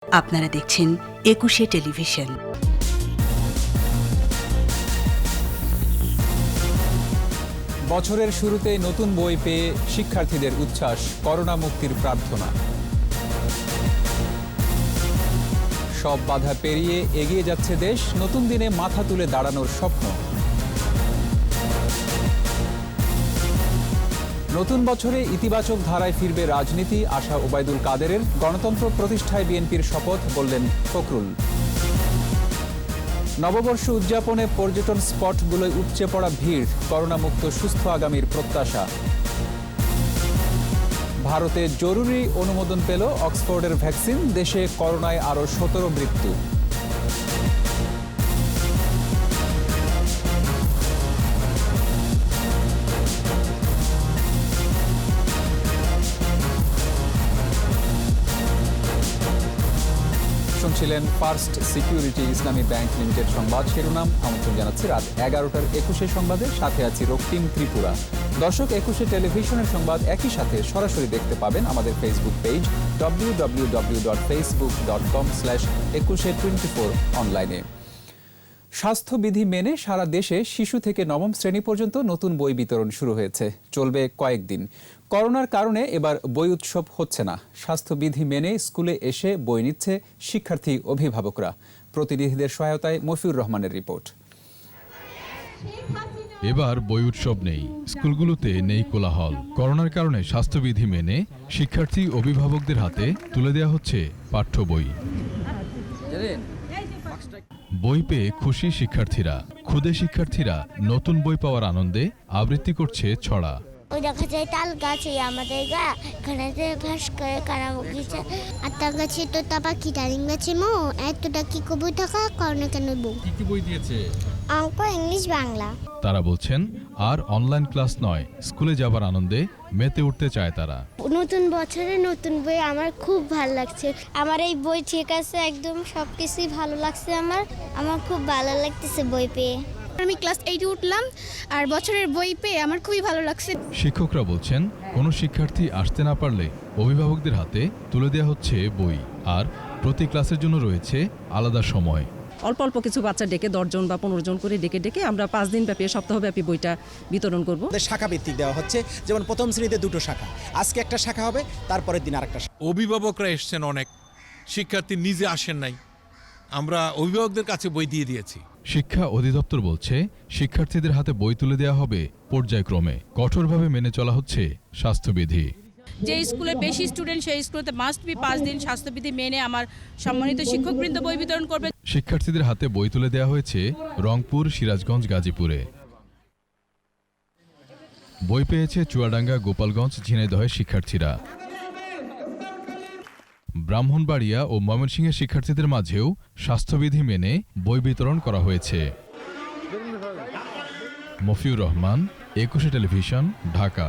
আপনারা দেখছেন একুশে টেলিভিশন। বছরের শুরুতে নতুন বই পেয়ে শিক্ষার্থীদের উচ্ছ্বাস, করোনা মুক্তির প্রার্থনা। সব বাধা পেরিয়ে এগিয়ে যাচ্ছে দেশ, নতুন দিনে মাথা তুলে দাঁড়ানোর স্বপ্ন। নতুন বছরে ইতিবাচক ধারায় ফিরবে রাজনীতি, আশা ওবায়দুল কাদেরের। গণতন্ত্র প্রতিষ্ঠায় বিএনপির শপথ, বললেন ফখরুল। নববর্ষ উদযাপনে পর্যটন স্পটগুলোয় উপচে পড়া ভিড়, করোনামুক্ত সুস্থ আগামীর প্রত্যাশা। ভারতে জরুরি অনুমোদন পেল অক্সফোর্ডের ভ্যাকসিন, দেশে করোনায় আরও 17 মৃত্যু। শুনছিলেন ফার্স্ট সিকিউরিটি ইসলামী ব্যাংক লিমিটেড সংবাদ শিরোনাম। আমন্ত্রণ জানাচ্ছি রাত 11টার 21 সংবাদে, সাথে আছি রক্তিম ত্রিপুরা। দর্শক, 21 টেলিভিশনের সংবাদ একই সাথে সরাসরি দেখতে পাবেন আমাদের ফেসবুক পেজ www.facebook.com/2124 অনলাইনে। স্বাস্থ্যবিধি মেনে সারা দেশে শিশু থেকে নবম শ্রেণী পর্যন্ত নতুন বই বিতরণ শুরু হয়েছে, চলবে কয়েকদিন। করোনার কারণে এবার বই উৎসব হচ্ছে না। স্বাস্থ্যবিধি মেনে স্কুলে এসে বই নিচ্ছে শিক্ষার্থী অভিভাবকরা। প্রতিনিধিদের সহায়তায় মফিউর রহমানের রিপোর্ট। এবার বই উৎসব নেই, স্কুলগুলোতে নেই কোলাহল। করোনার কারণে স্বাস্থ্যবিধি মেনে শিক্ষার্থী অভিভাবকদের হাতে তুলে দেওয়া হচ্ছে পাঠ্য বই। বই পেয়ে খুশি শিক্ষার্থীরা। ক্ষুদে শিক্ষার্থীরা নতুন বই পাওয়ার আনন্দে আবৃত্তি করছে ছড়া। ওই দেখা যায় তাল গাছ আমাদের গা এখানে ভাস করে কারামুখি আর তাল গাছে তো তারপর কি ডালিম গাছে মো এতটা কি কবুই থাকা করোনা কেন বউ কি বই দিয়েছে? অঙ্ক, ইংলিশ, বাংলা। তারা বলছেন আর অনলাইন ক্লাস নয়, স্কুলে যাবার আনন্দে মেতে উঠতে চায় তারা। নতুন বছরে নতুন বই আমার খুব ভালো লাগছে। আমার এই বই ঠিক আছে, একদম সবকিছুই ভালো লাগছে। আমার খুব ভালো লাগতেছে বই পেয়ে। আমি ক্লাস 8 উঠলাম আর বছরের বই পেয়ে আমার খুবই ভালো লাগছে। শিক্ষকরা বলছেন কোনো শিক্ষার্থী আসতে না পারলে অভিভাবকদের হাতে তুলে দেওয়া হচ্ছে বই, আর প্রতি ক্লাসের জন্য রয়েছে আলাদা সময়। অল্প অল্প কিছু বাচ্চা ডেকে 10 জন বা 15 জন করে ডেকে আমরা 5 দিন ব্যাপী, সপ্তাহব্যাপী বইটা বিতরণ করব। শাখা ভিত্তিক দেওয়া হচ্ছে, যেমন প্রথম শ্রেণীতে 2টো শাখা, আজকে একটা শাখা হবে, তারপরের দিন আরেকটা। অভিভাবকরা এসছেন অনেক, শিক্ষার্থী নিজে আসেন নাই, আমরা অভিভাবকদের কাছে বই দিয়ে দিয়েছি। শিক্ষা অধিদপ্তর বলছে শিক্ষার্থীদের হাতে বই তুলে দেওয়া হবে পর্যায়ক্রমে। কঠোরভাবে মেনে চলা হচ্ছে স্বাস্থ্যবিধি। যে স্কুলে বেশি স্টুডেন্ট সেই স্কুলেতে মাস্ট বি 5 দিন স্বাস্থ্যবিধি মেনে আমার সম্মানিত শিক্ষকবৃন্দ বই বিতরণ করবে। শিক্ষার্থীদের হাতে বই তুলে দেওয়া হয়েছে রংপুর, সিরাজগঞ্জ, গাজীপুরে। বই পেয়েছে চুয়াডাঙ্গা, গোপালগঞ্জ, ঝিনাইদহের শিক্ষার্থীরা। ব্রাহ্মণবাড়িয়া ও ময়মনসিংহের শিক্ষার্থীদের মাঝেও স্বাস্থ্যবিধি মেনে বই বিতরণ করা হয়েছে। মফিউর রহমান, 21 টেলিভিশন, ঢাকা।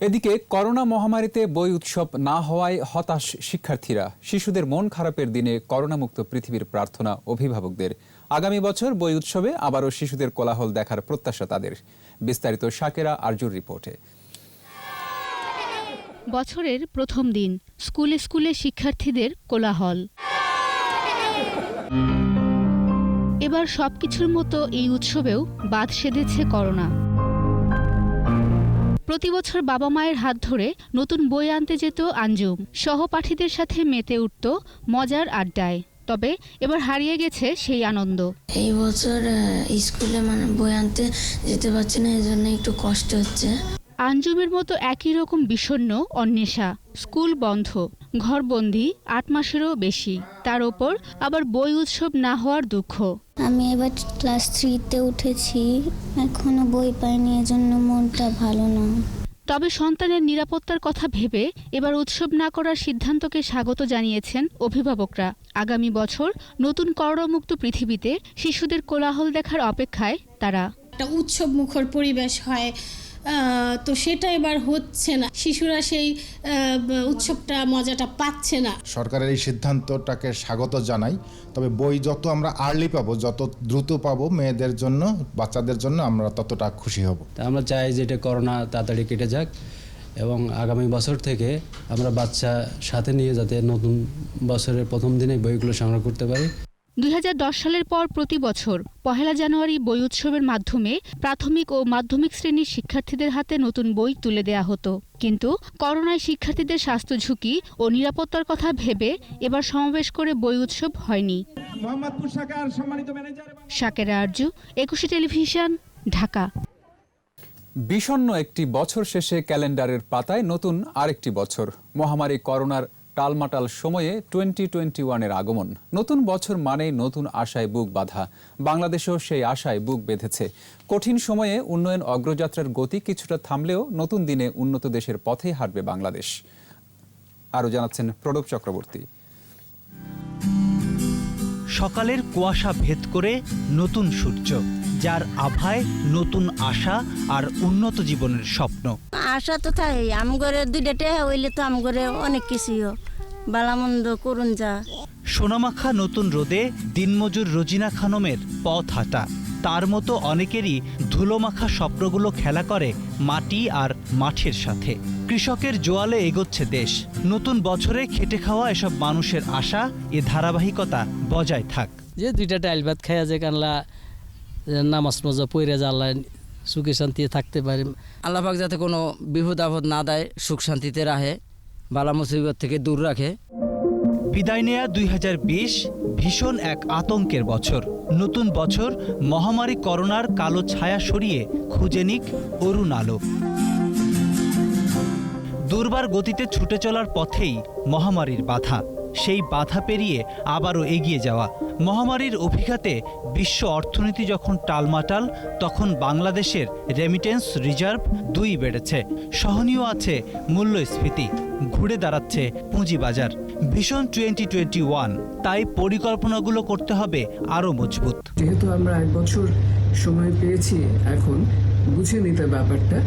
এদিকে করোনা মহামারীতে বই উৎসব না হওয়ায় হতাশ শিক্ষার্থীরা। শিশুদের মন খারাপের দিনে করোনামুক্ত পৃথিবীর প্রার্থনা অভিভাবকদের। আগামী বছর বই উৎসবে আবারও শিশুদের কোলাহল দেখার প্রত্যাশা তাদের। বিস্তারিত শাকেরা আরজুর রিপোর্টে। বছরের প্রথম দিন, স্কুলে স্কুলে শিক্ষার্থীদের কোলাহল। এবার সবকিছুর মতো এই উৎসবেও বাদ সেধেছে করোনা। প্রতি বছর বাবা মায়ের হাত ধরে নতুন বই আনতে যেত আঞ্জুম, সহপাঠীদের সাথে মেতে উঠত মজার আড্ডায়। তবে এবার হারিয়ে গেছে সেই আনন্দ। এই বছর স্কুলে বই আনতে যেতে পারছি না, এই জন্য একটু কষ্ট হচ্ছে। আঞ্জুমের মতো একই রকম বিষণ্ণ অন্বেষা। স্কুল বন্ধ, ঘরবন্দি 8 মাসেরও বেশি, তার ওপর আবার বই উৎসব না হওয়ার দুঃখ। আমি এবার ক্লাস 3-তে উঠেছি, এখনো বই পাইনি, এজন্য মনটা ভালো না। তবে সন্তানের নিরাপত্তার কথা ভেবে এবার উৎসব না করার সিদ্ধান্তকে স্বাগত জানিয়েছেন অভিভাবকরা। আগামী বছর নতুন করোনামুক্ত পৃথিবীতে শিশুদের কোলাহল দেখার অপেক্ষায় তারা। একটা উৎসব মুখর পরিবেশ হয়, তো সেটা এবার হচ্ছে না। শিশুরা সেই উৎসবটা মজাটা পাচ্ছে না। সরকারের এই সিদ্ধান্তটাকে স্বাগত জানাই। তবে বই যত আমরা আর্লি পাবো, যত দ্রুত পাবো মেয়েদের জন্য, বাচ্চাদের জন্য, আমরা ততটা খুশি হব। আমরা চাই যে এটা করোনা তাড়াতাড়ি কেটে যাক এবং আগামী বছর থেকে আমরা বাচ্চা সাথে নিয়ে যাতে নতুন বছরের প্রথম দিনে বইগুলো সংগ্রহ করতে পারি। 2010 সালের পর প্রতি বছর 1 জানুয়ারি বই উৎসবের মাধ্যমে প্রাথমিক ও মাধ্যমিক শ্রেণীর শিক্ষার্থীদের হাতে নতুন বই তুলে দেয়া হতো। কিন্তু করোনায় শিক্ষার্থীদের স্বাস্থ্য ঝুঁকি ও নিরাপত্তার কথা ভেবে এবার সমাবেশ করে বই উৎসব হয়নি। শাকেরা আরজু, একুশে টেলিভিশন, ঢাকা। বিষণ্ণ একটি বছর শেষে ক্যালেন্ডারের পাতায় নতুন আরেকটি বছর। মহামারী করোনার টালমাটাল সময়ে 2021-এর আগমন। নতুন বছর মানেই নতুন আশায় বুক বাঁধা। বাংলাদেশেও সেই আশায় বুক বেঁধেছে। কঠিন সময়ে উন্নয়ন অগ্রযাত্রার গতি কিছুটা থামলেও নতুন দিনে উন্নত দেশের পথেই হাঁটবে বাংলাদেশ। আরও জানাচ্ছেন প্রণব চক্রবর্তী। সকালের কুয়াশা ভেদ করে নতুন সূর্য, যার আভায় নতুন আশা আর উন্নত জীবনের স্বপ্ন। আশা তো তাই আমগরে দুইটা হইলে তো আমগরে অনেক কিছুই বালামন্দ করুন যা। সোনামাখা নতুন রোদে দিনমজুর রোজিনা খানমের পথ হাঁটা। তার মতো অনেকেরই ধুলোমাখা স্বপ্নগুলো খেলা করে মাটি আর মাঠের সাথে। কৃষকের জোয়ালে এগোচ্ছে দেশ। নতুন বছরে খেটে খাওয়া এসব মানুষের আশা এ ধারাবাহিকতা বজায় থাক। যে দুইটা ডাইল ভাত খাইয়া যে কানলা নামাজ মজা পইরা যা আল্লাহ সুখে শান্তিতে থাকতে পারি। আল্লাহ পাক যাতে কোনো বিপদ আপদ না দেয়, সুখ শান্তিতে রাখে, বালা মুসিবত থেকে দূর রাখে। বিদায় নেয়া 2020 ভীষণ এক আতঙ্কের বছর। নতুন বছর মহামারী করোনার কালো ছায়া সরিয়ে খুঁজে নিক অরুণ আলো। দুর্বার গতিতে ছুটে চলার পথেই মহামারীর বাধা। সেই বাধা পেরিয়ে আবারও এগিয়ে যাওয়া। মহামারীর অভিঘাতে বিশ্ব অর্থনীতি যখন টালমাটাল, তখন বাংলাদেশের রেমিটেন্স রিজার্ভ 2 বেড়েছে। সহনীয় আছে মূল্যস্ফীতি, ঘুরে দাঁড়াচ্ছে পুঁজিবাজার। ভীষণ 2021, তাই পরিকল্পনাগুলো করতে হবে আরও মজবুত। যেহেতু আমরা 1 বছর সময় পেয়েছি এখন বুঝে নিতে ব্যাপারটা,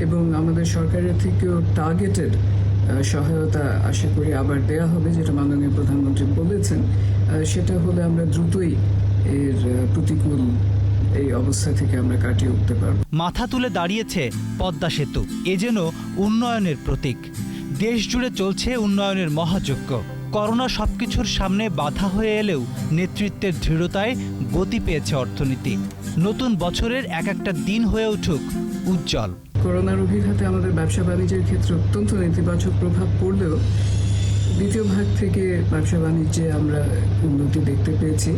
এবং আমাদের সরকারের থেকেও টার্গেটেড সহায়তা আশা করি আবার দেয়া হবে, যেটা মাননীয় প্রধানমন্ত্রী বলেছেন। সেটা হলে আমরা দ্রুতই এর প্রতিকূল এই অবস্থা থেকে আমরা কাটিয়ে উঠতে পারব। মাথা তুলে দাঁড়িয়েছে পদ্মা সেতু, এ যেন উন্নয়নের প্রতীক। দেশ জুড়ে চলছে উন্নয়নের মহাযজ্ঞ। করোনা সবকিছুর সামনে বাধা হয়ে এলেও নেতৃত্বের দৃঢ়তায় গতি পেয়েছে অর্থনীতি। নতুন বছরের এক একটা দিন হয়ে উঠুক উজ্জ্বল। করোনার অভিঘাতে আমাদের ব্যবসা বাণিজ্যের ক্ষেত্রে অত্যন্ত নেতিবাচক প্রভাব পড়লেও দ্বিতীয় ভাগ থেকে ব্যবসা বাণিজ্যে আমরা উন্নতি দেখতে পেয়েছি।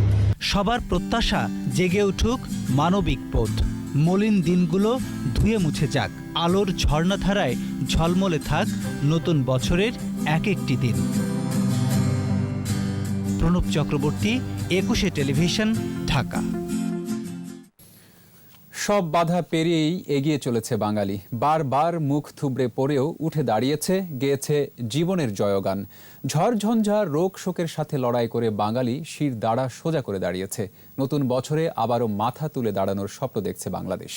সবার প্রত্যাশা জেগে উঠুক মানবিক পথ। মলিন দিনগুলো ধুয়ে মুছে যাক। আলোর ঝর্ণাধারায় ঝলমলে থাক নতুন বছরের এক একটি দিন। প্রণব চক্রবর্তী, একুশে টেলিভিশন, ঢাকা। সব বাধা পেরিয়েই এগিয়ে চলেছে বাঙালি। বারবার মুখ থুবড়ে পড়েও উঠে দাঁড়িয়েছে, গেয়েছে জীবনের জয়গান। ঝড়ঝঞ্ঝা রোগ শোকের সাথে লড়াই করে বাঙালি শির দাঁড়া সোজা করে দাঁড়িয়েছে। নতুন বছরে আবারও মাথা তুলে দাঁড়ানোর স্বপ্ন দেখছে বাংলাদেশ।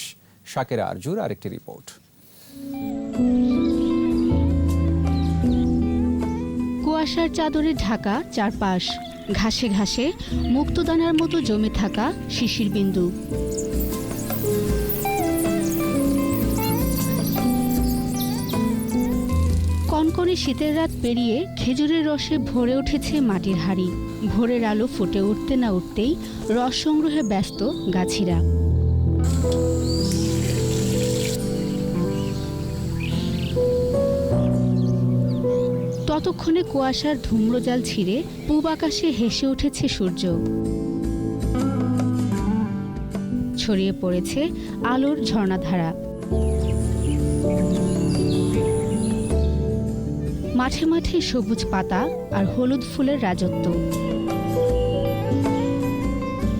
শাকেরা আরজুর আরেকটি রিপোর্ট। কুয়াশার চাদরে ঢাকা চারপাশ। ঘাসে ঘাসে মুক্তদানার মতো জমে থাকা শিশির বিন্দু। কনকনে শীতের রাত পেরিয়ে খেজুরের রসে ভরে উঠেছে মাটির হাড়ি। ভোরের আলো ফুটে উঠতে না উঠতেই রস সংগ্রহে ব্যস্ত গাছিরা। ততক্ষণে কুয়াশার ধূম্রজাল ছিঁড়ে পূব আকাশে হেসে উঠেছে সূর্য। ছড়িয়ে পড়েছে আলোর ঝর্ণাধারা। মাঠে মাঠে সবুজ পাতা আর হলুদ ফুলের রাজত্ব।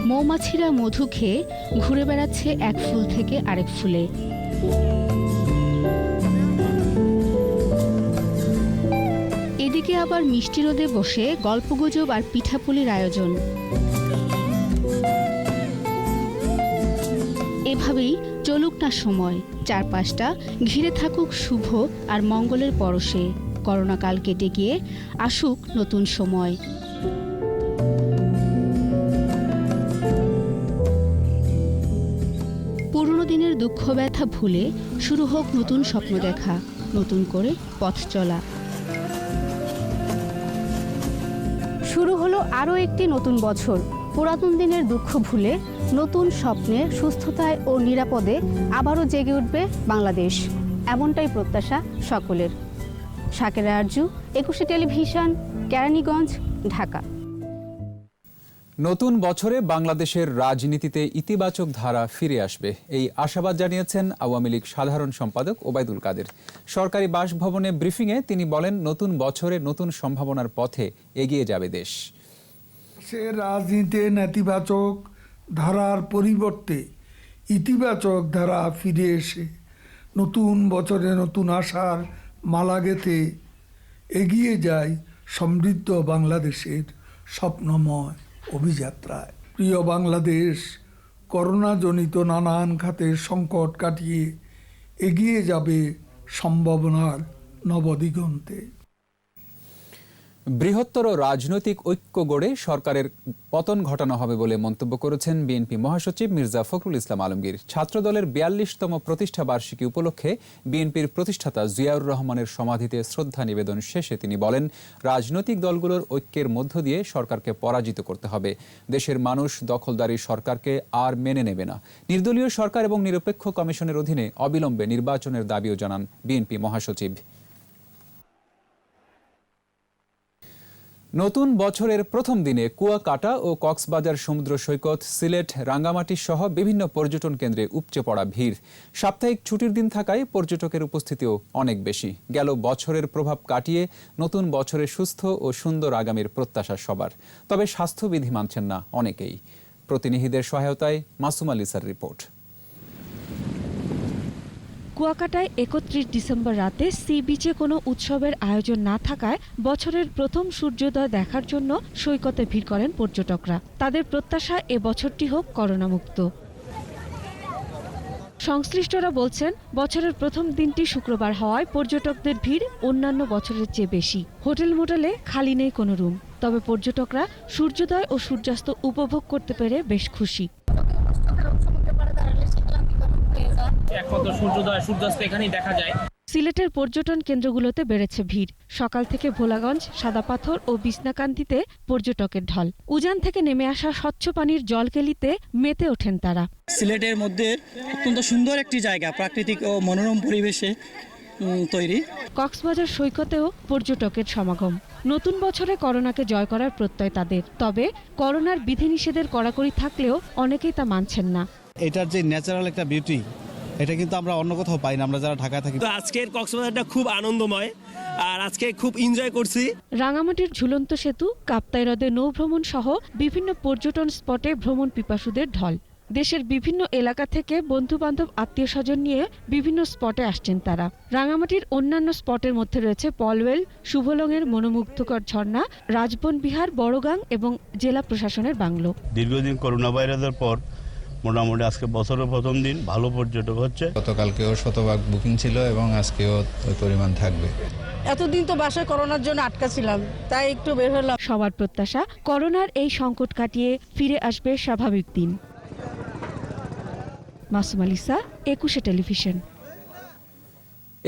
মৌমাছিরা মধু খেয়ে ঘুরে বেড়াচ্ছে এক ফুল থেকে আরেক ফুলে। এদিকে আবার মিষ্টি রোদে বসে গল্পগুজব আর পিঠাপুলির আয়োজন। এভাবেই চলুক না সময়, চারপাশটা ঘিরে থাকুক শুভ আর মঙ্গলের পরশে। করোনাকাল কেটে গিয়ে আসুক নতুন সময়। পুরনো দিনের দুঃখ ব্যথা ভুলে শুরু হোক নতুন স্বপ্ন দেখা। নতুন করে পথ চলা। শুরু হলো আরও একটি নতুন বছর। পুরাতন দিনের দুঃখ ভুলে নতুন স্বপ্নে, সুস্থতায় ও নিরাপদে আবারও জেগে উঠবে বাংলাদেশ, এমনটাই প্রত্যাশা সকলের। শাকেরা আরজু, 21 টেলিভিশন, কেরানীগঞ্জ, ঢাকা। নতুন বছরে বাংলাদেশের রাজনীতিতে ইতিবাচক ধারা ফিরে আসবে, এই আশাবাদ জানিয়েছেন আওয়ামী লীগ সাধারণ সম্পাদক ওবায়দুল কাদের। সরকারি বাসভবনে ব্রিফিংয়ে তিনি বলেন, নতুন বছরে নতুন সম্ভাবনার পথে এগিয়ে যাবে দেশ। সে রাজনীতিতে নেতিবাচক ধারার পরিবর্তে ইতিবাচক ধারা ফিরে এসে নতুন বছরে নতুন আশার মালা গেঁথে এগিয়ে যায় সমৃদ্ধ বাংলাদেশের স্বপ্নময় অভিযাত্রায়। প্রিয় বাংলাদেশ করোনাজনিত নানান খাতের সংকট কাটিয়ে এগিয়ে যাবে সম্ভাবনার নবদিগন্তে। বৃহত্তর রাজনৈতিক ঐক্য গড়ে সরকারের পতন ঘটানো হবে বলে মন্তব্য করেছেন বিএনপি মহাসচিব মির্জা ফখরুল ইসলাম আলমগীর। ছাত্রদলের 42তম প্রতিষ্ঠা বার্ষিকী উপলক্ষে বিএনপির প্রতিষ্ঠাতা জিয়াউর রহমানের সমাধিতে শ্রদ্ধা নিবেদন শেষে তিনি বলেন, রাজনৈতিক দলগুলোর ঐক্যের মধ্য দিয়ে সরকারকে পরাজিত করতে হবে। দেশের মানুষ দখলদারি সরকারকে আর মেনে নেবে না। নির্দলীয় সরকার এবং নিরপেক্ষ কমিশনের অধীনে অবিলম্বে নির্বাচনের দাবিও জানান বিএনপি মহাসচিব। নতুন বছরের প্রথম দিনে কুয়াকাটা ও কক্সবাজার সমুদ্র সৈকত, সিলেট, রাঙ্গামাটি সহ বিভিন্ন পর্যটন কেন্দ্রে উপচে পড়া ভিড়। সাপ্তাহিক ছুটির দিন থাকায় পর্যটকের উপস্থিতিও অনেক বেশি। গেল বছরের প্রভাব কাটিয়ে নতুন বছরে সুস্থ ও সুন্দর আগামীর প্রত্যাশা সবার। তবে স্বাস্থ্যবিধি মানছেন না অনেকেই। প্রতিনিধিদের সহায়তায় মাসুম আলিসার রিপোর্ট। কুয়াকাটায় 31 ডিসেম্বর রাতে সি বিচে কোনো উৎসবের আয়োজন না থাকায় বছরের প্রথম সূর্যোদয় দেখার জন্য সৈকতে ভিড় করেন পর্যটকরা। তাদের প্রত্যাশা এ বছরটি হোক করোনামুক্ত। সংশ্লিষ্টরা বলছেন, বছরের প্রথম দিনটি শুক্রবার হওয়ায় পর্যটকদের ভিড় অন্যান্য বছরের চেয়ে বেশি। হোটেল মোটেলে খালি নেই কোনো রুম। তবে পর্যটকরা সূর্যোদয় ও সূর্যাস্ত উপভোগ করতে পেরে বেশ খুশি। একমাত্র সূর্যোদয় সূর্যাস্ত এখানেই দেখা যায়। সিলেটের পর্যটন কেন্দ্রগুলোতে বেড়েছে ভিড়। সকাল থেকে ভোলাগঞ্জ, সাদাপাথর ও বিছনাকান্দিতে পর্যটকের ঢল। উজান থেকে নেমে আসা স্বচ্ছ পানির জলকেলিতে মেতে ওঠেন তারা। সিলেটের মধ্যে অত্যন্ত সুন্দর একটি জায়গা, প্রাকৃতিক ও মনোরম পরিবেশে তৈরি। কক্সবাজার সৈকতেও পর্যটকের সমাগম। নতুন বছরে করোনাকে জয় করার প্রত্যয় তাদের। তবে করোনার বিধিনিষেধের কড়াকড়ি থাকলেও অনেকেই তা মানছেন না। এটার যে ন্যাচারাল একটা বিউটি, এটা কিন্তু আমরা অন্য কোথাও পাই না, আমরা যারা ঢাকায় থাকি। তো আজকের কক্সবাজারটা খুব আনন্দময়, আর আজকে খুব এনজয় করছি। রাঙামাটির ঝুলন্ত সেতু, কাপ্তাই হ্রদে নৌভ্রমণ সহ বিভিন্ন পর্যটন স্পটে ভ্রমণ পিপাসুদের ঢল। দেশের বিভিন্ন এলাকা থেকে বন্ধু-বান্ধব, আত্মীয়-স্বজন নিয়ে বিভিন্ন স্পটে আসছেন তারা। রাঙামাটির অন্যান্য স্পটের মধ্যে রয়েছে পলওয়েল, শুভলংয়ের মনোমুগ্ধকর ঝর্ণা, রাজবন বিহার, বড়গাং এবং জেলা প্রশাসনের বাংলো। দীর্ঘদিন করোনা ভাইরাসের পর মোটামুটি আজকে বছরের প্রথম দিন, ভালো পর্যটক হচ্ছে। গতকালকেও শতভাগ বুকিং ছিল এবং আজকেও ওই পরিমাণ থাকবে। এতদিন তো বাসায় করোনার জন্য আটকা ছিলাম, তাই একটু বের হলাম। সবার প্রত্যাশা, করোনার এই সংকট কাটিয়ে ফিরে আসবে স্বাভাবিক দিন। মাসুম আলিসা, 21 টেলিভিশন।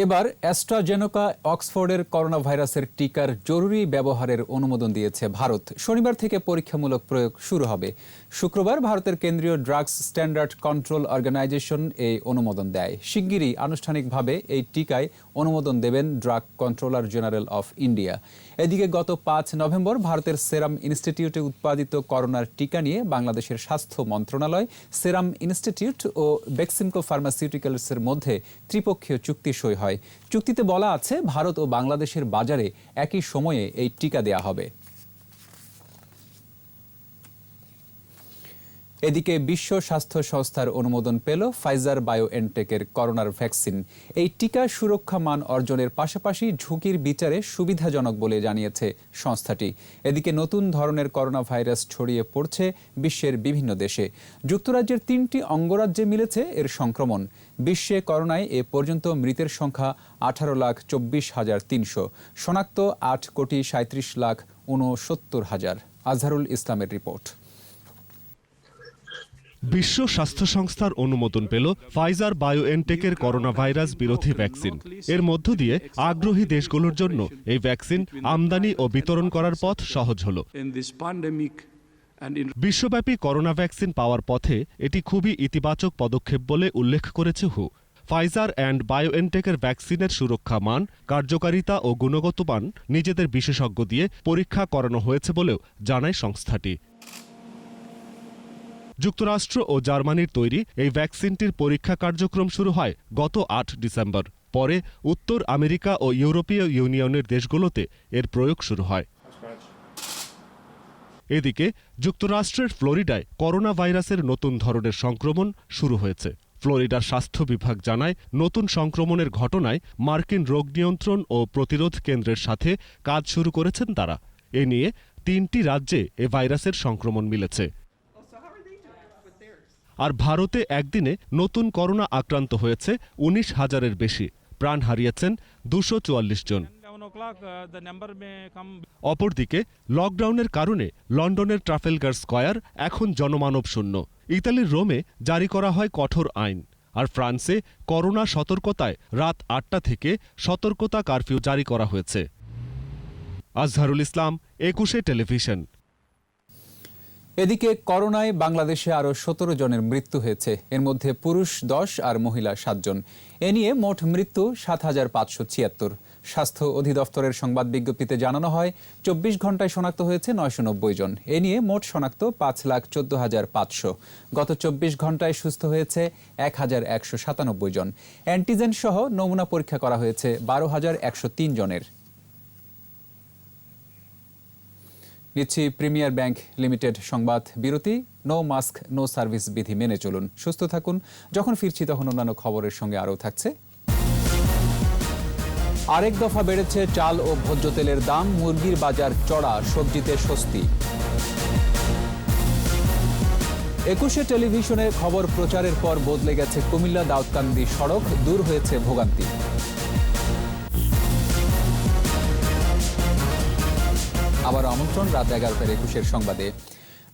এবার অ্যাস্ট্রাজেনেকা অক্সফোর্ডের করোনা ভাইরাসের টিকার জরুরি ব্যবহারের অনুমোদন দিয়েছে ভারত। শনিবার থেকে পরীক্ষামূলক প্রয়োগ শুরু হবে। শুক্রবার ভারতের কেন্দ্রীয় ড্রাগস স্ট্যান্ডার্ড কন্ট্রোল অর্গানাইজেশন এই অনুমোদন দেয়। শিগগিরই আনুষ্ঠানিকভাবে এই টিকায় অনুমোদন দেবেন drug controller general of India. এদিকে গত 5 নভেম্বর ভারতের সেরাম ইনস্টিটিউটে উৎপাদিত করোনার টিকা নিয়ে বাংলাদেশের স্বাস্থ্য মন্ত্রণালয়, সেরাম ইনস্টিটিউট ও বেক্সিমকো ফার্মাসিউটিক্যালসের মধ্যে ত্রিপক্ষীয় চুক্তি সই হয়। চুক্তিতে বলা আছে, ভারত ও বাংলাদেশের বাজারে একই সময়ে এই টিকা দেয়া হবে। এদিকে বিশ্ব স্বাস্থ্য সংস্থার অনুমোদন পেল ফাইজার বায়োএনটেকের করোনার ভ্যাকসিন। এই টিকা সুরক্ষা মান অর্জনের পাশাপাশি ঝুঁকির বিচারে সুবিধাজনক বলে জানিয়েছে সংস্থাটি। এদিকে নতুন ধরনের করোনা ভাইরাস ছড়িয়ে পড়ছে বিশ্বের বিভিন্ন দেশে। যুক্তরাজ্যের 3টি অঙ্গরাজ্যে মিলেছে এর সংক্রমণ। বিশ্বে করোনায় এ পর্যন্ত মৃতের সংখ্যা 18,24,300, শনাক্ত 8,37,69,000। আজহারুল ইসলামের রিপোর্ট। বিশ্ব স্বাস্থ্য সংস্থার অনুমোদন পেল ফাইজার বায়োএনটেকের করোনা ভাইরাস বিরোধী ভ্যাকসিন। এর মধ্য দিয়ে আগ্রহী দেশগুলোর জন্য এই ভ্যাকসিন আমদানি ও বিতরণ করার পথ সহজ হলো। বিশ্বব্যাপী করোনা ভ্যাকসিন পাওয়ার পথে এটি খুবই ইতিবাচক পদক্ষেপ বলে উল্লেখ করেছে হু। ফাইজার অ্যান্ড বায়োএনটেকের ভ্যাকসিনের সুরক্ষা মান, কার্যকারিতা ও গুণগত মান নিজেদের বিশেষজ্ঞ দিয়ে পরীক্ষা করানো হয়েছে বলেও জানায় সংস্থাটি। যুক্তরাষ্ট্র ও জার্মানির তৈরি এই ভ্যাকসিনটির পরীক্ষা কার্যক্রম শুরু হয় গত ৮ ডিসেম্বর। পরে উত্তর আমেরিকা ও ইউরোপীয় ইউনিয়নের দেশগুলোতে এর প্রয়োগ শুরু হয়। এদিকে যুক্তরাষ্ট্রের ফ্লোরিডায় করোনা ভাইরাসের নতুন ধরনের সংক্রমণ শুরু হয়েছে। ফ্লোরিডার স্বাস্থ্য বিভাগ জানায়, নতুন সংক্রমণের ঘটনায় মার্কিন রোগ নিয়ন্ত্রণ ও প্রতিরোধ কেন্দ্রের সাথে কাজ শুরু করেছেন তারা। এ নিয়ে ৩টি রাজ্যে এ ভাইরাসের সংক্রমণ মিলেছে। আর ভারতে একদিনে নতুন করোনা আক্রান্ত হয়েছে ১৯,০০০-এর বেশি, প্রাণ হারিয়েছেন ২৪৪ জন। অপরদিকে লকডাউনের কারণে লন্ডনের ট্রাফেলগার স্কয়ার এখন জনমানব শূন্য। ইতালির রোমে জারি করা হয় কঠোর আইন। আর ফ্রান্সে করোনা সতর্কতায় রাত ৮টা থেকে সতর্কতা কারফিউ জারি করা হয়েছে। আজহারুল ইসলাম, ২১ টেলিভিশন। এদিকে করোনায় বাংলাদেশে আরও ১৭ জনের মৃত্যু হয়েছে। এর মধ্যে পুরুষ ১০ আর মহিলা ৭ জন। এ নিয়ে মোট মৃত্যু ৭,৫৭৬। স্বাস্থ্য অধিদপ্তরের সংবাদ বিজ্ঞপ্তিতে জানানো হয়, ২৪ ঘন্টায় শনাক্ত হয়েছে ৯৯০ জন। এ নিয়ে মোট শনাক্ত ৫,১৪,৫০০। গত ২৪ ঘন্টায় সুস্থ হয়েছে ১,১৯৭ জন। অ্যান্টিজেন সহ নমুনা পরীক্ষা করা হয়েছে ১২,১০৩ জনের। নিচ্ছি প্রিমিয়ার ব্যাংক লিমিটেড সংবাদ বিরতি। নো মাস্ক নো সার্ভিস বিধি মেনে চলুন, সুস্থ থাকুন। যখন ফিরছি তখন অন্যান্য খবরের সঙ্গে আরও থাকছে। আরেক দফা বেড়েছে চাল ও ভোজ্য তেলের দাম, মুরগির বাজার চড়া, সবজিতে স্বস্তি। ২১ টেলিভিশনে খবর প্রচারের পর বদলে গেছে কুমিল্লা দাউদকান্দি সড়ক, দূর হয়েছে ভোগান্তি। আবার আমন্ত্রণ রাত ১১টার ২১ সংবাদে।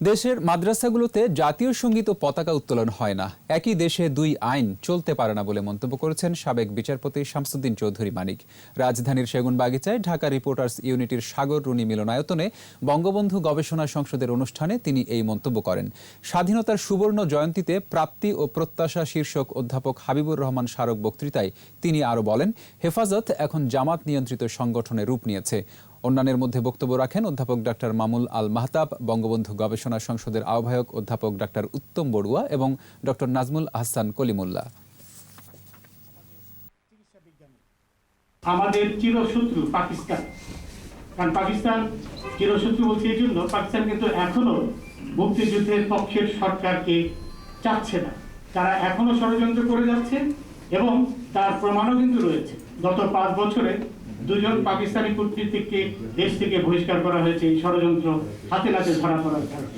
দেশের মাদ্রাসাগুলোতে জাতীয় সঙ্গীত ও পতাকা উত্তোলন হয় না। একই দেশে দুই আইন চলতে পারে না বলে মন্তব্য করেছেন সাবেক বিচারপতি শামসুদ্দিন চৌধুরী মানিক। রাজধানীর সেগুনবাগিচায় ঢাকা রিপোর্টার্স ইউনিটির সাগর রুনি মিলনায়তনে বঙ্গবন্ধু গবেষণা সংসদের অনুষ্ঠানে তিনি এই মন্তব্য করেন। স্বাধীনতার সুবর্ণ জয়ন্তীতে প্রাপ্তি ও প্রত্যাশা শীর্ষক অধ্যাপক হাবিবুর রহমান স্মারক বক্তৃতায় তিনি আরও বলেন, হেফাজত এখন জামাত নিয়ন্ত্রিত সংগঠনের রূপ নিয়েছে। অন্যান্যের মধ্যে বক্তব্য রাখেন অধ্যাপক ডাক্তার মামুল আল মাহতাব, বঙ্গবন্ধু গবেষণা সংসদের আহ্বায়ক অধ্যাপক ডাক্তার উত্তম বড়ুয়া এবং ডক্টর নাজমুল আহসান কলিমুল্লাহ। আমাদের চিরশত্রু পাকিস্তান, কারণ পাকিস্তান চিরশত্রু বলছে এই জন্য, পাকিস্তান কিন্তু এখনো মুক্তিযুদ্ধের পক্ষের সরকারকে চাচ্ছে না। তারা এখনো ষড়যন্ত্র করে যাচ্ছে এবং তার প্রমাণও কিন্তু রয়েছে। গত ৫ বছরে ২ জন পাকিস্তানি কূটনীতিককে দেশ থেকে বহিষ্কার করা হয়েছে এই ষড়যন্ত্র হাতে নাতে ধরা পড়ার কারণে।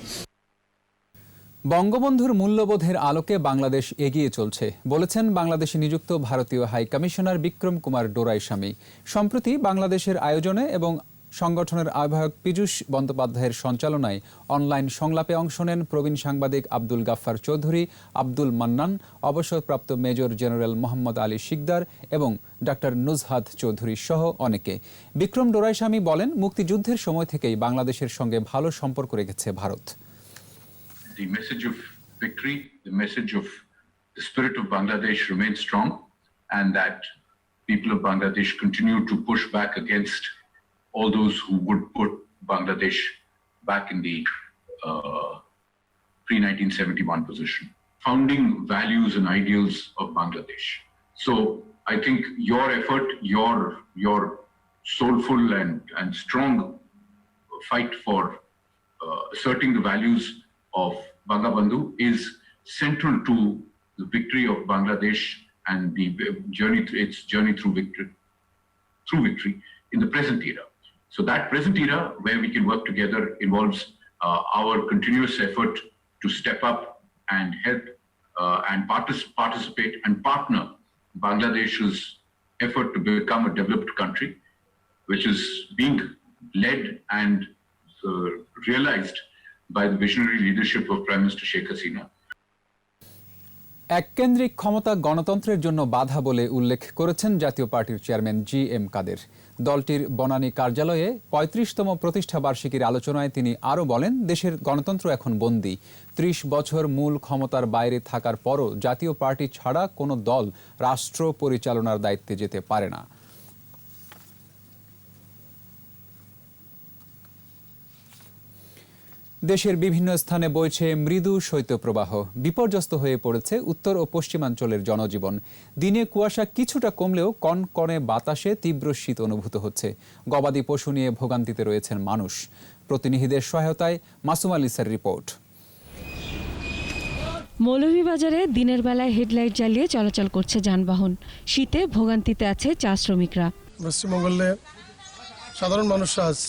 বঙ্গবন্ধুর মূল্যবোধের আলোকে বাংলাদেশ এগিয়ে চলছে বলেছেন বাংলাদেশে নিযুক্ত ভারতীয় হাই কমিশনার বিক্রম কুমার ডোরাইস্বামী। সম্প্রতি বাংলাদেশের আয়োজনে এবং সংগঠনের আহ্বায়ক পীযূষ বন্দ্যোপাধ্যায়ের সঞ্চালনায় অনলাইন সংলাপে অংশ নেন প্রবীণ সাংবাদিক আব্দুল গাফফার চৌধুরী, আব্দুল মান্নান, অবসরপ্রাপ্ত মেজর জেনারেল মোহাম্মদ আলী শিকদার এবং ডাক্তার নুজহাত চৌধুরী সহ অনেকে। বিক্রম ডোরাইস্বামী বলেন, মুক্তিযুদ্ধের সময় থেকেই বাংলাদেশের সঙ্গে ভালো সম্পর্ক রেখেছে Bharat. The message of victory, the message of the spirit of Bangladesh remains strong, and that people of Bangladesh continue to push back against all those who would put Bangladesh back in the pre-1971 position. Founding values and ideals of Bangladesh. So I think your effort, your soulful and strong fight for asserting the values of Bangabandhu is central to the victory of Bangladesh and the its journey through victory in the present era. So that present era where we can work together involves our continuous effort to step up and help and participate and partner Bangladesh's effort to become a developed country, which is being led and realized by the visionary leadership of Prime Minister Sheikh Hasina. এককেন্দ্রিক ক্ষমতা গণতন্ত্রের জন্য বাধা বলে উল্লেখ করেছেন জাতীয় পার্টির chairman GM. কাদের। দলটির বনানী কার্যালয়ে ৩৫তম প্রতিষ্ঠা বার্ষিকীর আলোচনায় তিনি আরও বলেন, দেশের গণতন্ত্র এখন বন্দী। ৩০ বছর মূল ক্ষমতার বাইরে থাকার পরও জাতীয় পার্টি ছাড়া কোনো দল রাষ্ট্র পরিচালনার দায়িত্বে যেতে পারে না। দেশের বিভিন্ন স্থানে বইছে মৃদু শৈত্যপ্রবাহ। বিপর্যস্ত হয়ে পড়েছে উত্তর ও পশ্চিমাঞ্চলের জনজীবন। দিনে কুয়াশা কিছুটা কমলেও কনকনে বাতাসে তীব্র শীত অনুভূত হচ্ছে। গবাদি পশু নিয়ে ভোগান্তিতে রয়েছেন মানুষ। প্রতিনিধিদের সহায়তায় মাসুম আলিসার রিপোর্ট। মৌলভীবাজারে দিনের বেলায় হেডলাইট জ্বালিয়ে চলাচল করছে যানবাহন। শীতে ভোগান্তিতে আছে চা শ্রমিকরা। পশ্চিমবঙ্গে সাধারণ মানুষরা আজ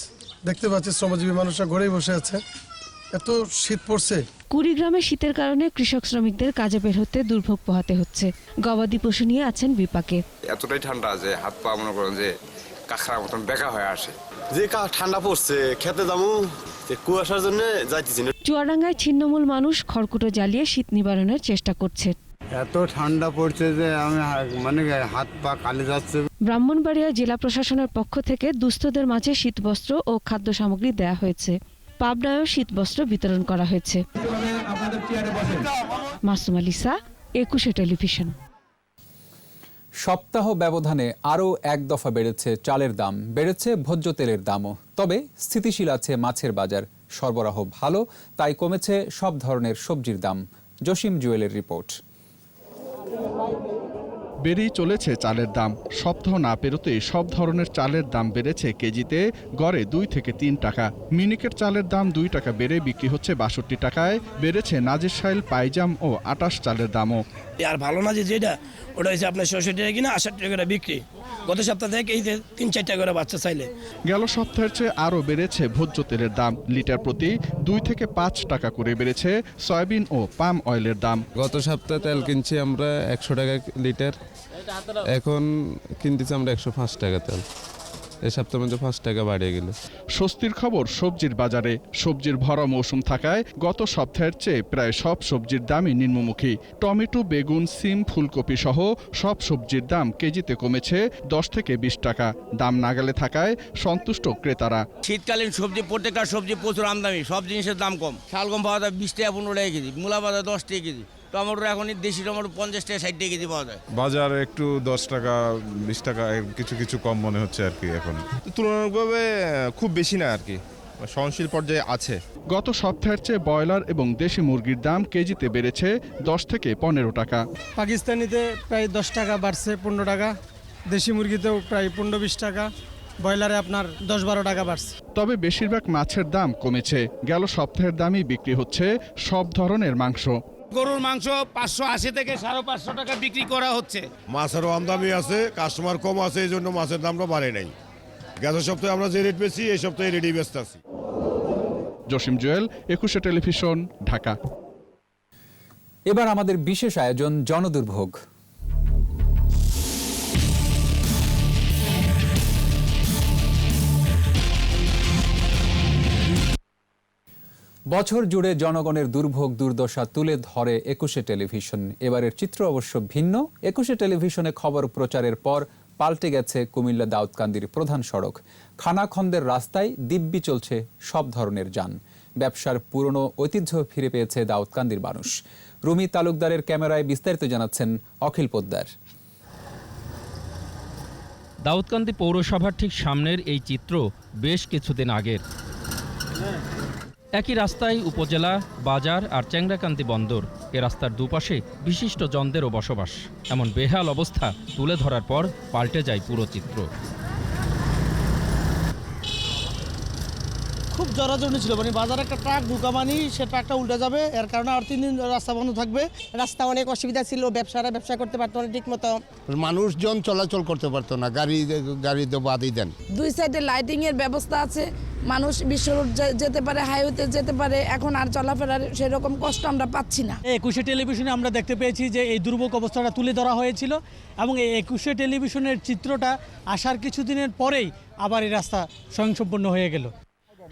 দেখতে পাচ্ছি শ্রমজীবী মানুষরা ঘরেই বসে আছে, এত শীত পড়ছে। কুড়িগ্রামে শীতের কারণে কৃষক শ্রমিকদের কাজে বের হতে দুর্ভোগ পোহাতে হচ্ছে। গবাদি পশু নিয়ে আছেন বিপাকে। এতটাই ঠান্ডা যে হাত পা মনে করেন যে কাঁকড়ার মতন বেকা হয়ে আসে। যে ঠান্ডা পড়ছে খেতে যাবো, কুয়াশার জন্য যাইতেছি না। চুয়াডাঙ্গায় ছিন্নমূল মানুষ খড়কুটো জ্বালিয়ে শীত নিবারণের চেষ্টা করছে। এত ঠান্ডা পড়ছে যে আমি মানে হাত পা কালে যাচ্ছে। ব্রাহ্মণবাড়িয়া জেলা প্রশাসনের পক্ষ থেকে দুস্থদের মাঝে শীতবস্ত্র ও খাদ্য সামগ্রী দেয়া হয়েছে। পাবনায়ও শীতবস্ত্র বিতরণ করা হয়েছে। মাসুম আলিসা, ২১ টেলিভিশন। সপ্তাহ ব্যবধানে আরও এক দফা বেড়েছে চালের দাম, বেড়েছে ভোজ্য তেলের দামও। তবে স্থিতিশীল আছে মাছের বাজার। সরবরাহ ভালো, তাই কমেছে সব ধরনের সবজির দাম। জসিম জুয়েলের রিপোর্ট। বেড়েই চলেছে চালের দাম। সপ্তাহ না পেরোতেই সব ধরনের চালের দাম বেড়েছে কেজিতে গড়ে ২ থেকে ৩ টাকা। মিনিকেট চালের দাম ২ টাকা বেড়ে বিক্রি হচ্ছে ৬২ টাকায়। বেড়েছে নাজিরশাইল, পাইজাম ও আটাশ চালের দামও। আর ভালো না যেটা ওটা হচ্ছে আপনার ৬৬ টাকা কিনা ৬৮ টাকা করে বিক্রি। গত সপ্তাহ থেকে এই ৩-৪ টাকা করে বাচ্চা চাইলে। গেল সপ্তাহের চেয়ে আরও বেড়েছে ভোজ্য তেলের দাম। লিটার প্রতি ২ থেকে ৫ টাকা করে বেড়েছে সয়াবিন ও পাম অয়েলের দাম। গত সপ্তাহে তেল কিনছি আমরা ১০০ টাকা লিটার, এখন কিনতেছি আমরা ১০৫ টাকা তেল। এই সপ্তাহের মধ্যে ৫ টাকা বাড়িয়ে গেল। স্বস্তির খবর সবজির বাজারে। সবজির ভরা মৌসুম থাকায় গত সপ্তাহের চেয়ে প্রায় সব সবজির দামই নিম্নমুখী। টমেটো, বেগুন, সিম, ফুলকপি সহ সব সবজির দাম কেজিতে কমেছে ১০ থেকে ২০ টাকা। দাম নাগালে থাকায় সন্তুষ্ট ক্রেতারা। শীতকালীন সবজি, প্রত্যেকটা সবজি প্রচুর আমদানি, সব জিনিসের দাম কম। শালগম পাওয়া যায় ২০ টাকা ১৫ টাকা কেজি, মূলা পাওয়া যায় ১০ টাকা কেজি। টমেটো এখন দেশি টমেটো ৫০ টাকা ৬০ টাকা কেজি পাওয়া যায়। বাজার একটু ১০ টাকা ২০ টাকা কিছু কিছু কম মনে হচ্ছে আর কি। এখন তুলনামূলকভাবে খুব বেশি না আর কি, সহনশীল পর্যায়ে আছে। গত সপ্তাহের চেয়ে ব্রয়লার এবং দেশি মুরগির দাম কেজিতে বেড়েছে ১০ থেকে ১৫ টাকা। পাকিস্তানিতে প্রায় ১০ টাকা বাড়ছে, ১৫ টাকা। দেশি মুরগিতেও প্রায় ১৫-২০ টাকা। ব্রয়লারে আপনার ১০-১২ টাকা বাড়ছে। তবে বেশিরভাগ মাছের দাম কমেছে। গেল সপ্তাহের দামই বিক্রি হচ্ছে সব ধরনের মাংস। গরুর মাংস ৫৮০ থেকে ৫৫০ টাকা বিক্রি করা হচ্ছে। মাছেরও আমদানি আছে, কাস্টমার কম আছে, এই জন্য মাছের দামটা বাড়ে নাই। গত সপ্তাহে আমরা যে রেট পেয়েছি এই সপ্তাহে রেডি ব্যস্ত আছি। জসিম জুয়েল, ২১ টেলিভিশন, ঢাকা। এবার আমাদের বিশেষ আয়োজন জনদুর্ভোগ। বছর জুড়ে জনগণের দুর্ভোগ দুর্দশা তুলে ধরে ২১ টেলিভিশন। এবারের চিত্র অবশ্য ভিন্ন। ২১ টেলিভিশনে খবর প্রচারের পর পাল্টে গেছে কুমিল্লা দাউদকান্দির প্রধান সড়ক। খানাখন্দের রাস্তায় দিব্যি চলছে সব ধরনের যান। ব্যবসার পুরনো ঐতিহ্য ফিরে পেয়েছে দাউদকান্দির মানুষ। রুমি তালুকদারের ক্যামেরায় বিস্তারিত জানাচ্ছেন অখিল পোদ্দার। দাউদকান্দি পৌরসভার ঠিক সামনের এই চিত্র বেশ কিছুদিন আগের। একই রাস্তায় উপজেলা, বাজার আর চ্যাংড়াকান্দি বন্দর। এ রাস্তার দুপাশে বিশিষ্ট জনদেরও বসবাস। এমন বেহাল অবস্থা তুলে ধরার পর পাল্টে যায় পুরো চিত্র। খুব জরাজীর্ণ ছিল, মানে বাজারে একটা ট্রাক ঢুকা মানি সে ট্রাকটা উল্টে যাবে, এর কারণে আর ৩ দিন রাস্তা বন্ধ থাকবে। রাস্তা অনেক অসুবিধা ছিল, ব্যবসারা ব্যবসা করতে পারতো না ঠিক মতো, মানুষজন চলাচল করতে পারতো না, গাড়ি তো বাদই দেন। 2 সাইডে লাইটিং এর ব্যবস্থা আছে, মানুষ বিশ্ব রোড যেতে পারে, হাইওয়েতে যেতে পারে। এখন আর চলাফেরার সেরকম কষ্ট আমরা পাচ্ছি না। ২১ টেলিভিশনে আমরা দেখতে পেয়েছি যে এই দুর্ভোগ অবস্থাটা তুলে ধরা হয়েছিল এবং এই ২১ টেলিভিশনের চিত্রটা আসার কিছুদিনের পরেই আবার এই রাস্তা স্বয়ংসম্পূর্ণ হয়ে গেল।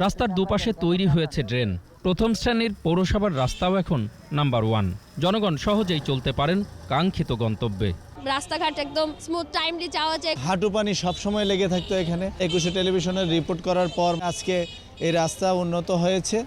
রাস্তার দুপাশে তৈরি হয়েছে ড্রেন। প্রথম শ্রেণীর পৌরসভার রাস্তাও এখন নাম্বার 1। জনগণ সহজেই চলতে পারেন কাঙ্ক্ষিত গন্তব্যে। রাস্তাঘাট একদম স্মুথ, টাইমলি যাওয়া যায়। হাঁটু পানি সবসময় লেগে থাকতো এখানে। 21 টেলিভিশনের রিপোর্ট করার পর আজকে এই রাস্তা উন্নত হয়েছে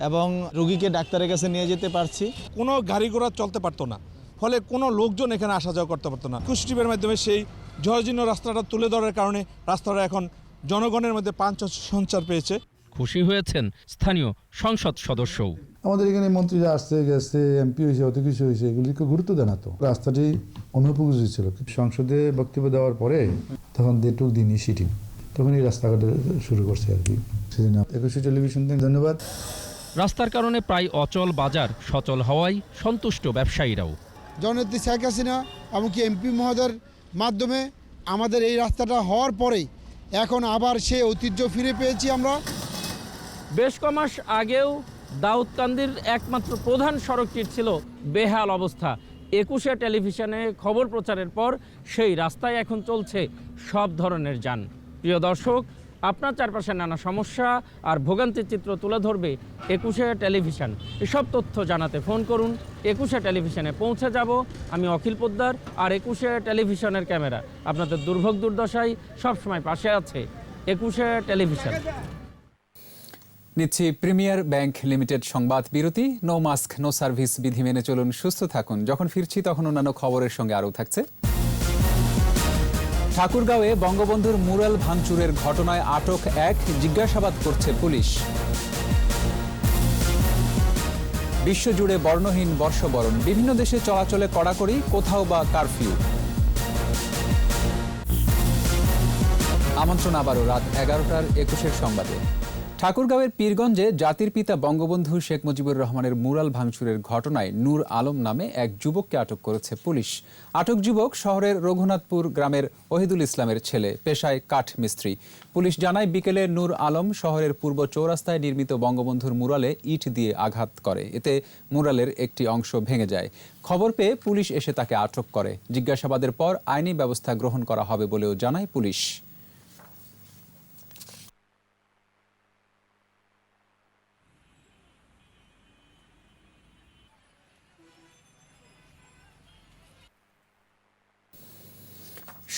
এবং রোগীকে ডাক্তারের কাছে নিয়ে যেতে পারছি। কোনো গাড়ি ঘোড়া চলতে পারতো না, ফলে কোনো লোকজন এখানে আসা যাওয়া করতে পারতো না। কুষ্টিপের মাধ্যমে সেই জরাজীর্ণ রাস্তাটা তুলে ধরার কারণে রাস্তাটা এখন জনগণের মধ্যে প্রাণ সঞ্চার পেয়েছে। খুশি হয়েছেন স্থানীয় সংসদ সদস্যও। আমাদের এখানে মন্ত্রীরা আসছে গেছে, এমপি হয়েছে, অত কিছু হয়েছে, এগুলিকে গুরুত্ব দেয় না। তো রাস্তাটি অনুপযোগী ছিল। সংসদে বক্তব্য দেওয়ার পরে তখন দেটুক দিন ইনিশিয়েটিভ, তখন এই রাস্তাঘাট শুরু করছে আর কি। সেদিন 21 টেলিভিশন দিন ধন্যবাদ। রাস্তার কারণে প্রায় অচল বাজার সচল হওয়ায় সন্তুষ্ট ব্যবসায়ীরাও। জননেত্রী শেখ হাসিনা এমনকি এমপি মহোদয়ের মাধ্যমে আমাদের এই রাস্তাটা হওয়ার পরেই এখন আবার সেই ঐতিহ্য ফিরে পেয়েছি আমরা। বেশ কমাস আগেও দাউদকান্দির একমাত্র প্রধান সড়কটির ছিল বেহাল অবস্থা। 21 টেলিভিশনে খবর প্রচারের পর সেই রাস্তায় এখন চলছে সব ধরনের যান। প্রিয় দর্শক, আপনার চারপাশে নানা সমস্যা আর ভোগান্তির চিত্র তুলে ধরবে 21 টেলিভিশন। এসব তথ্য জানাতে ফোন করুন। 21 টেলিভিশনে পৌঁছে যাব আমি অখিল পোদ্দার, আর 21 টেলিভিশনের ক্যামেরা আপনাদের দুর্ভোগ দুর্দশায় সবসময় পাশে আছে। 21 টেলিভিশন। নিচ্ছি প্রিমিয়ার ব্যাংক লিমিটেড সংবাদ বিরতি। নো মাস্ক নো সার্ভিস বিধি মেনে চলুন, সুস্থ থাকুন। যখন ফিরছি তখন অন্যান্য খবরের সঙ্গে আরও থাকছে। ঠাকুরগাঁওয়ে বঙ্গবন্ধুর মুরাল ভাঙচুরের ঘটনায় আটক 1, জিজ্ঞাসাবাদ করছে পুলিশ। বিশ্বজুড়ে বর্ণহীন বর্ষবরণ, বিভিন্ন দেশে চলাচলে কড়াকড়ি, কোথাও বা কারফিউ। আমন্ত্রণ আবারও রাত 11টার 21 সংবাদে। ঠাকুরগাঁওয়ের পীরগঞ্জে জাতির পিতা বঙ্গবন্ধু শেখ মুজিবুর রহমানের মুরাল ভাঙচুরের ঘটনায় নূর আলম নামে এক যুবককে আটক করেছে পুলিশ। আটক যুবক শহরের রঘুনাথপুর গ্রামের ওহিদুল ইসলামের ছেলে, পেশায় কাঠ মিস্ত্রি। পুলিশ জানায় বিকেলে নূর আলম শহরের পূর্ব চৌরাস্তায় নির্মিত বঙ্গবন্ধুর মুরালে ইট দিয়ে আঘাত করে। এতে মুরালের একটি অংশ ভেঙে যায়। খবর পেয়ে পুলিশ এসে তাকে আটক করে। জিজ্ঞাসাবাদের পর আইনি ব্যবস্থা গ্রহণ করা হবে বলেও জানায় পুলিশ।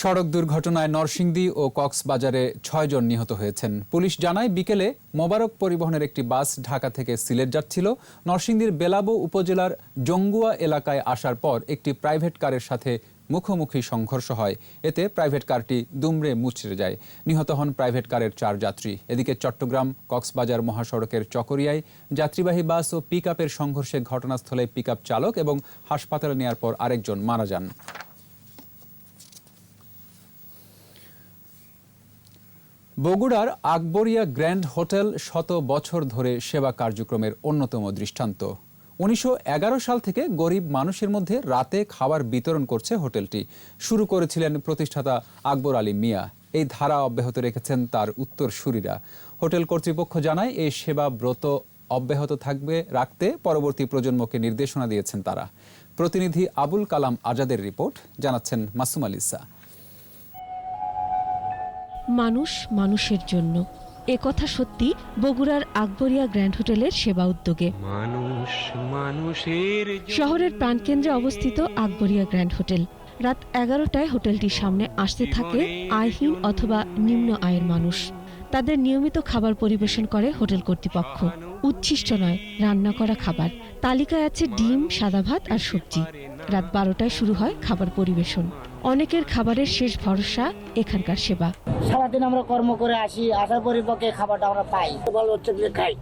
সড়ক দুর্ঘটনায় নরসিংদী ও কক্সবাজারে 6 জন নিহত হয়েছেন। পুলিশ জানায় বিকেলে মোবারক পরিবহনের একটি বাস ঢাকা থেকে সিলেট যাচ্ছিল। নরসিংদীর বেলাবো উপজেলার জঙ্গুয়া এলাকায় আসার পর একটি প্রাইভেট কারের সাথে মুখোমুখি সংঘর্ষ হয়। এতে প্রাইভেট কারটি দুমড়ে মুচড়ে যায়। নিহত হন প্রাইভেট কারের 4 যাত্রী। এদিকে চট্টগ্রাম কক্সবাজার মহাসড়কের চকরিয়ায় যাত্রীবাহী বাস ও পিকআপের সংঘর্ষে ঘটনাস্থলে পিকআপ চালক এবং হাসপাতালে নেওয়ার পর আরেকজন মারা যান। বগুড়ার আকবরিয়া গ্র্যান্ড হোটেল শত বছর ধরে সেবা কার্যক্রমের অন্যতম দৃষ্টান্ত। 1911 সাল থেকে গরিব মানুষের মধ্যে রাতে খাবার বিতরণ করছে হোটেলটি। শুরু করেছিলেন প্রতিষ্ঠাতা আকবর আলী মিয়া। এই ধারা অব্যাহত রেখেছেন তার উত্তরসূরিরা। হোটেল কর্তৃপক্ষ জানায় এই সেবা ব্রত অব্যাহত রাখতে পরবর্তী প্রজন্মকে নির্দেশনা দিয়েছেন তারা। প্রতিনিধি আবুল কালাম আজাদের রিপোর্ট, জানাচ্ছেন মাসুম আলিসা। মানুষ মানুষের জন্য, এ কথা সত্যি বগুড়ার আকবরিয়া গ্র্যান্ড হোটেলের সেবা উদ্যোগে। শহরের প্রাণকেন্দ্রে অবস্থিত আকবরিয়া গ্র্যান্ড হোটেল। রাত 11টায় হোটেলটির সামনে আসতে থাকে আয়হীন অথবা নিম্ন আয়ের মানুষ। তাদের নিয়মিত খাবার পরিবেশন করে হোটেল কর্তৃপক্ষ। উচ্ছিষ্ট নয়, রান্না করা খাবার। তালিকায় আছে ডিম, সাদা ভাত আর সবজি। রাত 12টায় শুরু হয় খাবার পরিবেশন। অনেকের খাবারের শেষ ভরসা এখানকার সেবা। সারাদিন আমরা কর্ম করে আসি, আসার পরিপক্ষে খাবারটা আমরা পাই, ভালো হচ্ছে দিয়ে খাই।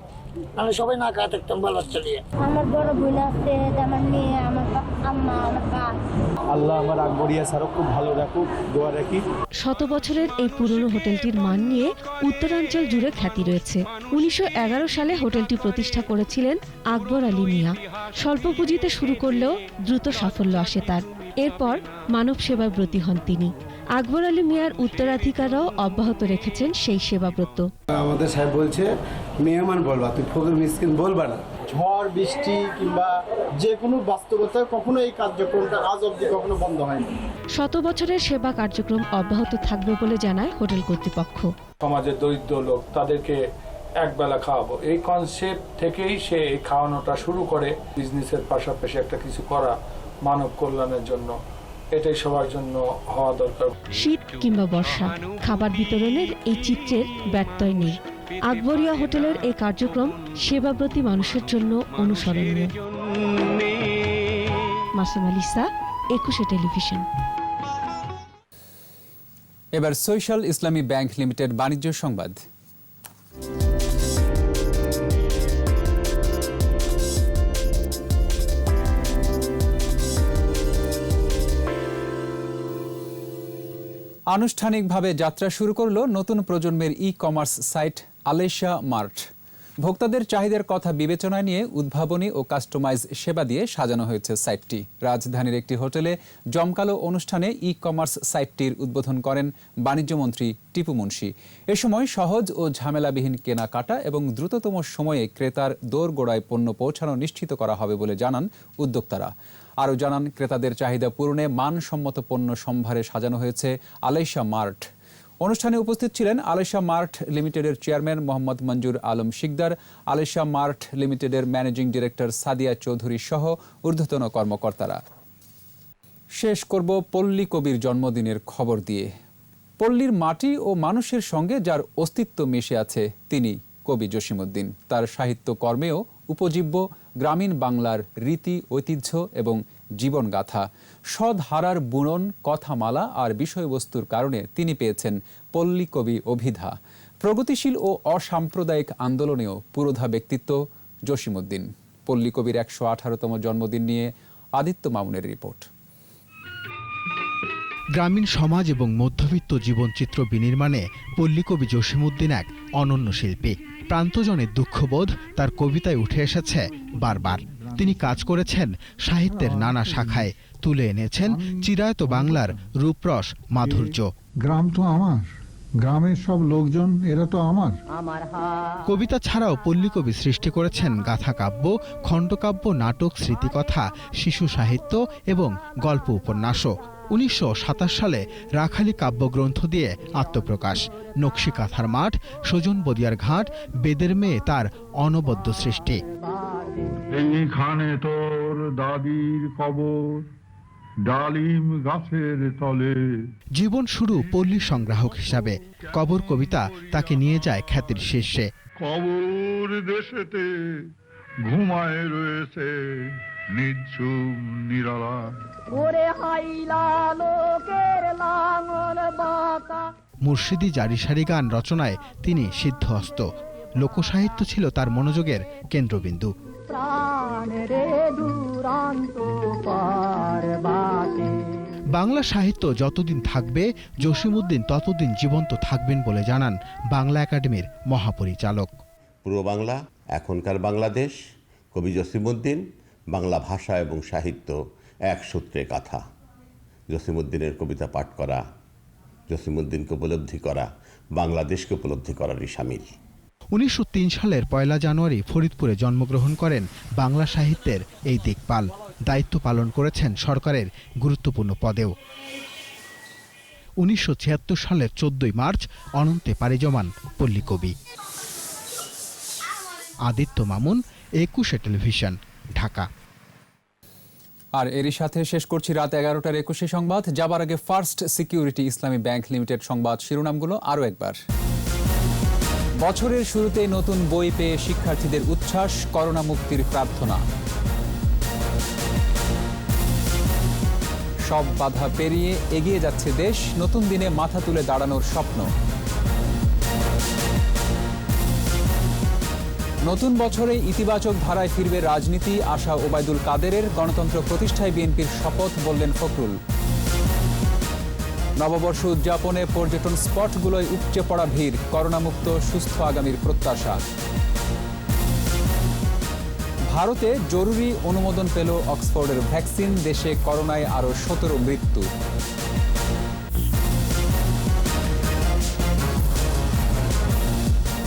আমি সবাই না খাওয়া থাকতাম, ভালো হচ্ছে দিয়ে। আমার বড় বোন আছে, আমার মেয়ে, আমার আম্মা, আমার কাজ। আল্লাহ আমার আকবরিয়া স্যারও খুব ভালো রাখুক, দোয়া রাখি। 100 বছরের এই পুরনো হোটেলটির মান নিয়ে উত্তরাঞ্চল জুড়ে খ্যাতি রয়েছে। 1911 সালে হোটেলটি প্রতিষ্ঠা করেছিলেন আকবর আলী মিয়া। স্বল্প পুঁজিতে শুরু করলেও দ্রুত সাফল্য আসে তার। এরপর মানব সেবায় ব্রতী হন তিনি। আকবর আলী মিয়ার উত্তরাধিকারও অব্যাহত রেখেছেন সেই সেবাব্রত। আমাদের সাহেব বলছে মেহমান বলবা, তুই ফকির মিসকিন বলবা না। ঝড় বৃষ্টি কিংবা যে কোনো বাস্তবতায় কখনো এই কার্যক্রমটা আজ অবধি কখনো বন্ধ হয়নি। 100 বছরের সেবা কার্যক্রম অব্যাহত থাকবে বলে জানায় হোটেল কর্তৃপক্ষ। সমাজের দরিদ্র লোক, তাদেরকে একবেলা খাওয়াবো, এই কনসেপ্ট থেকেই সে এই খাওয়ানোটা শুরু করে। বিজনেসের পাশাপাশি একটা কিছু করা মানব কল্যাণের জন্য, এটাই সবার জন্য হওয়া দরকার। শীত কিংবা বর্ষা, খাবার বিতরণের এই চিত্রের ব্যত্যয় নেই। আকবরিয়া হোটেলের এই কার্যক্রম সেবাব্রতী মানুষের জন্য অনুসরণীয়। মাসুম আলিসা, একুশে টেলিভিশন। এবার সোশ্যাল ইসলামী ব্যাংক লিমিটেড বাণিজ্য সংবাদ। আনুষ্ঠানিকভাবে যাত্রা শুরু করলো নতুন প্রজন্মের ই-কমার্স সাইট আলেশিয়া মার্ট। ভোক্তাদের চাহিদার কথা বিবেচনায় নিয়ে উদ্ভাবনী ও কাস্টমাইজ সেবা দিয়ে সাজানো হয়েছে সাইটটি। রাজধানীর একটি হোটেলে জমকালো অনুষ্ঠানে ই-কমার্স সাইটটির উদ্বোধন করেন বাণিজ্যমন্ত্রী টিপু মুন্সি। এ সময় সহজ ও ঝামেলাবিহীন কেনাকাটা এবং দ্রুততম সময়ে ক্রেতার দোরগোড়ায় পণ্য পৌঁছানো নিশ্চিত করা হবে বলে জানান উদ্যোক্তারা। আরও জানান, ক্রেতাদের চাহিদা পূরণে মানসম্মত পণ্য সম্ভারে সাজানো হয়েছে আলেশিয়া মার্ট। অনুষ্ঠানে উপস্থিত ছিলেন আলেশিয়া মার্ট লিমিটেডের চেয়ারম্যান মোহাম্মদ মঞ্জুর আলম শিকদার, আলেশিয়া মার্ট লিমিটেডের ম্যানেজিং ডিরেক্টর সাদিয়া চৌধুরী সহ ঊর্ধ্বতন কর্মকর্তারা। শেষ করব পল্লী কবির জন্মদিনের খবর দিয়ে। পল্লীর মাটি ও মানুষের সঙ্গে যার অস্তিত্ব মিশে আছে তিনি কবি জসিমউদ্দিন। তার সাহিত্য কর্মেও উপজীব্য গ্রামীণ বাংলার রীতি, ঐতিহ্য এবং জীবনগাথা। সদহারার বুনন, কথামালা আর বিষয়বস্তুর কারণে তিনি পেয়েছেন পল্লী কবি অভিধা। প্রগতিশীল ও অসাম্প্রদায়িক আন্দোলনেও পুরোধা ব্যক্তিত্ব জসিমউদ্দিন। পল্লী কবির ১১৮তম জন্মদিন নিয়ে আদিত্য মামুনের রিপোর্ট। গ্রামীণ সমাজ এবং মধ্যবিত্ত জীবনচিত্র বিনির্মাণে পল্লীকবি জসিমউদ্দিন এক অনন্য শিল্পী। প্রান্তজনের দুঃখবোধ তার কবিতায় উঠে এসেছে বারবার। তিনি কাজ করেছেন সাহিত্যের নানা শাখায়, তুলে এনেছেন চিরায়ত বাংলার রূপরস, মাধুর্য। গ্রাম তো আমার, গ্রামের সব লোকজন এরা তো আমার। কবিতা ছাড়াও পল্লীকবি সৃষ্টি করেছেন গাথা কাব্য, খণ্ডকাব্য, নাটক, স্মৃতিকথা, শিশু সাহিত্য এবং গল্প উপন্যাসও। ১৯২৭ সালে রাখালি কাব্যগ্রন্থ দিয়ে আত্মপ্রকাশ। নকশি কাঁথার মাঠ, সজন বদিয়ার ঘাট, বেদের মেয়ে তার অনবদ্য সৃষ্টি। এইখানে তোর দাদির কবর, ডালিম গাছের তলে। জীবন শুরু পল্লী সংগ্রাহক হিসাবে। কবর কবিতা তাকে নিয়ে যায় খ্যাতির শীর্ষে। কবর দেশেতে ঘুমায় রয়েছে নিঝুম নিরালা। মুর্শিদি জারিসারি গান রচনায় তিনি সিদ্ধহস্ত। লোকসাহিত্য ছিল তার মনোযোগের কেন্দ্রবিন্দু। বাংলা সাহিত্য যতদিন থাকবে, জসিমউদ্দিন ততদিন জীবন্ত থাকবেন বলে জানান বাংলা একাডেমির মহাপরিচালক। পূর্ব বাংলা, এখনকার বাংলাদেশ, কবি জসিমউদ্দিন, বাংলা ভাষা এবং সাহিত্য এক সূত্রে গাথা। জসিমউদ্দিনের কবিতা পাঠ করা, জসিমউদ্দিনকে উপলব্ধি করা, বাংলাদেশকে উপলব্ধি করারই শামিল। ১৯০৩ সালের ১ জানুয়ারি ফরিদপুরে জন্মগ্রহণ করেন বাংলা সাহিত্যের এই দিকপাল। দায়িত্ব পালন করেছেন সরকারের গুরুত্বপূর্ণ পদেও। ১৯৭৬ সালের ১৪ মার্চ অনন্তে পাড়ি জমান পল্লীকবি। আদিত্য মামুন, একুশে টেলিভিশন, ঢাকা। আর এরই সাথে শেষ করছি রাত ১১টার ২১ সংবাদ। যাবার আগে ফার্স্ট সিকিউরিটি ইসলামী ব্যাংক লিমিটেড সংবাদ শিরোনামগুলো আরও একবার। বছরের শুরুতে নতুন বই পেয়ে শিক্ষার্থীদের উচ্ছ্বাস, করোনা মুক্তির প্রার্থনা। সব বাধা পেরিয়ে এগিয়ে যাচ্ছে দেশ, নতুন দিনে মাথা তুলে দাঁড়ানোর স্বপ্ন। নতুন বছরে ইতিবাচক ধারায় ফিরবে রাজনীতি, আশা ওবায়দুল কাদেরের। গণতন্ত্র প্রতিষ্ঠায় বিএনপির শপথ, বললেন ফখরুল। নববর্ষ উদযাপনে পর্যটন স্পটগুলোয় উপচে পড়া ভিড়, করোনামুক্ত সুস্থ আগামীর প্রত্যাশা। ভারতে জরুরি অনুমোদন পেল অক্সফোর্ডের ভ্যাকসিন, দেশে করোনায় আরও ১৭ মৃত্যু।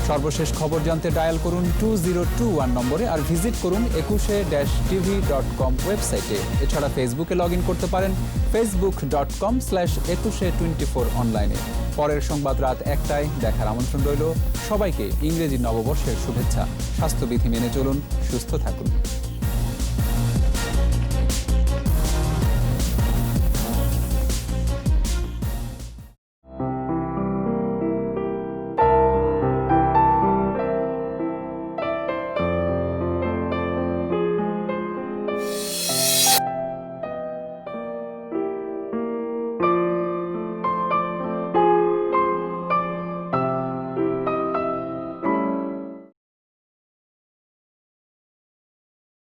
সর্বশেষ খবর জানতে ডায়াল করুন 2021 নম্বরে আর ভিজিট করুন ekushe-tv.com ওয়েবসাইটে। এছাড়া ফেসবুকে লগ ইন করতে পারেন facebook.com/ekushe24 অনলাইনে। পরের সংবাদ রাত 1টায় দেখার আমন্ত্রণ রইল। সবাইকে ইংরেজি নববর্ষের শুভেচ্ছা। স্বাস্থ্যবিধি মেনে চলুন, সুস্থ থাকুন।